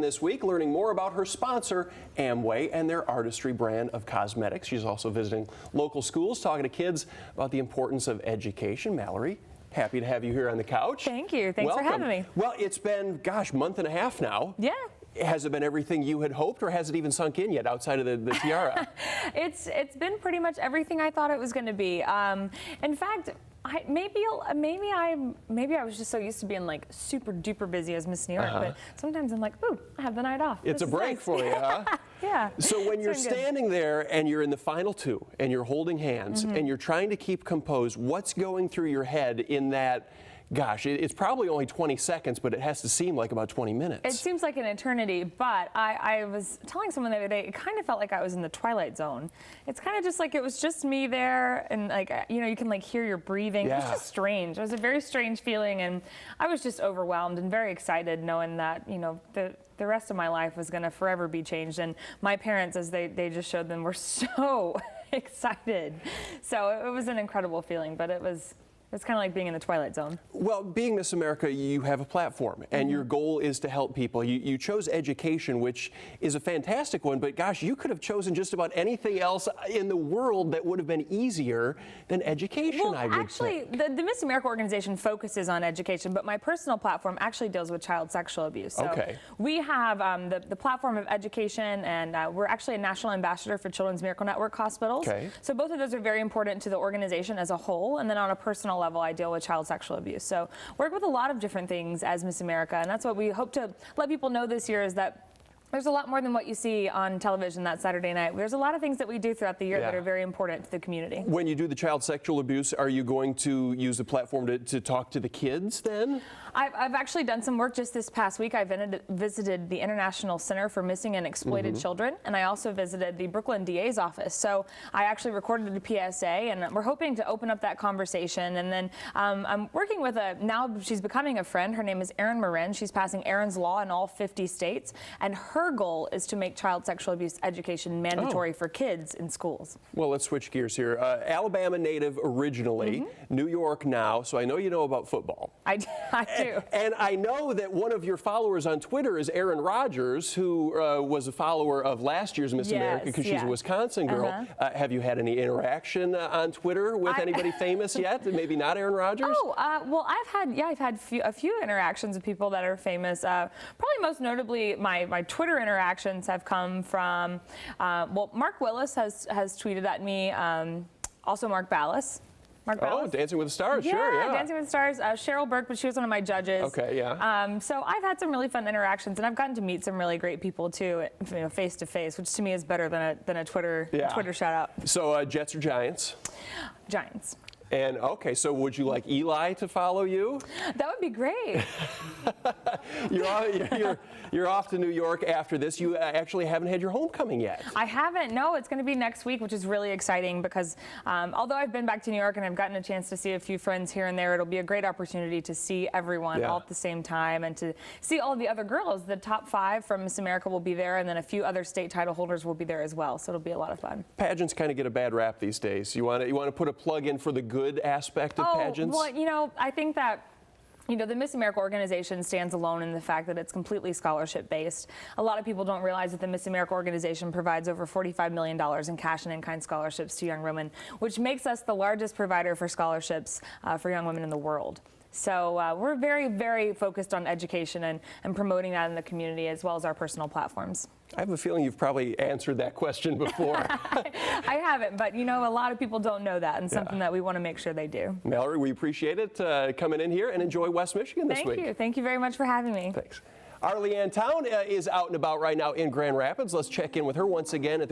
This week, learning more about her sponsor, Amway, and their artistry brand of cosmetics. She's also visiting local schools, talking to kids about the importance of education. Mallory, happy to have you here on the couch. Thank you. Thanks for having me. Well, it's been, month and a half now. Yeah. Has it been everything you had hoped, or has it even sunk in yet outside of the tiara? It's been pretty much everything I thought it was going to be. In fact, maybe I was just so used to being like super duper busy as Miss New York, but sometimes I'm like, ooh, I have the night off. It's a break for you, huh? Yeah. So when you're standing there and you're in the final two and you're holding hands and you're trying to keep composed, what's going through your head in that? Gosh, it's probably only 20 seconds, but it has to seem like about 20 minutes. It seems like an eternity, but I was telling someone the other day, it kind of felt like I was in the Twilight Zone. It's kind of just like it was just me there, and like, you know, you can like hear your breathing. Yeah. It was just strange. It was a very strange feeling, and I was just overwhelmed and very excited knowing that, you know, the rest of my life was going to forever be changed. And my parents, as they just showed them, were so excited. So it was an incredible feeling, but it's kind of like being in the Twilight Zone. Well, being Miss America, you have a platform, and your goal is to help people. You chose education, which is a fantastic one, but gosh, you could have chosen just about anything else in the world that would have been easier than education, well, I would say. Actually, the Miss America organization focuses on education, but my personal platform actually deals with child sexual abuse. So we have the platform of education, and we're actually a national ambassador for Children's Miracle Network hospitals. So both of those are very important to the organization as a whole, and then on a personal level, I deal with child sexual abuse. So work with a lot of different things as Miss America, and that's what we hope to let people know this year, is that there's a lot more than what you see on television that Saturday night. There's a lot of things that we do throughout the year that are very important to the community. When you do the child sexual abuse, are you going to use the platform to talk to the kids then? I've actually done some work just this past week. I visited the International Center for Missing and Exploited Children, and I also visited the Brooklyn DA's office. So I actually recorded the PSA, and we're hoping to open up that conversation. And then I'm working with now she's becoming a friend. Her name is Erin Marin. She's passing Erin's Law in all 50 states, and her goal is to make child sexual abuse education mandatory for kids in schools. Well, let's switch gears here. Alabama native originally, New York now, so I know you know about football. I do. And I know that one of your followers on Twitter is Aaron Rodgers, who was a follower of last year's Miss America because she's a Wisconsin girl. Have you had any interaction on Twitter with anybody famous yet? Maybe not Aaron Rodgers? Oh, well, I've had a few interactions with people that are famous. Probably most notably, my Twitter interactions have come from, well, Mark Willis has tweeted at me, also Mark Ballas. Dancing with the Stars, yeah, sure, yeah. Dancing with the Stars. Cheryl Burke, but she was one of my judges. Okay, yeah. So I've had some really fun interactions, and I've gotten to meet some really great people too, you know, face to face, which to me is better than a Twitter shout out. So Jets or Giants? Giants. And okay, so would you like Eli to follow you? That would be great. You're off to New York after this. You actually haven't had your homecoming yet. I haven't. No, it's going to be next week, which is really exciting because although I've been back to New York and I've gotten a chance to see a few friends here and there, it'll be a great opportunity to see everyone all at the same time and to see all the other girls. The top 5 from Miss America will be there, and then a few other state title holders will be there as well. So it'll be a lot of fun. Pageants kind of get a bad rap these days. You want to put a plug in for the good aspect of pageants? Well, you know, I think that the Miss America organization stands alone in the fact that it's completely scholarship-based. A lot of people don't realize that the Miss America organization provides over $45 million in cash and in-kind scholarships to young women, which makes us the largest provider for scholarships for young women in the world. So we're very, very focused on education and promoting that in the community as well as our personal platforms. I have a feeling you've probably answered that question before. I haven't, but you know, a lot of people don't know that, and something that we want to make sure they do. Mallory, we appreciate it coming in here, and enjoy West Michigan this week. Thank you. Thank you very much for having me. Thanks. Our Leanne Town is out and about right now in Grand Rapids. Let's check in with her once again at the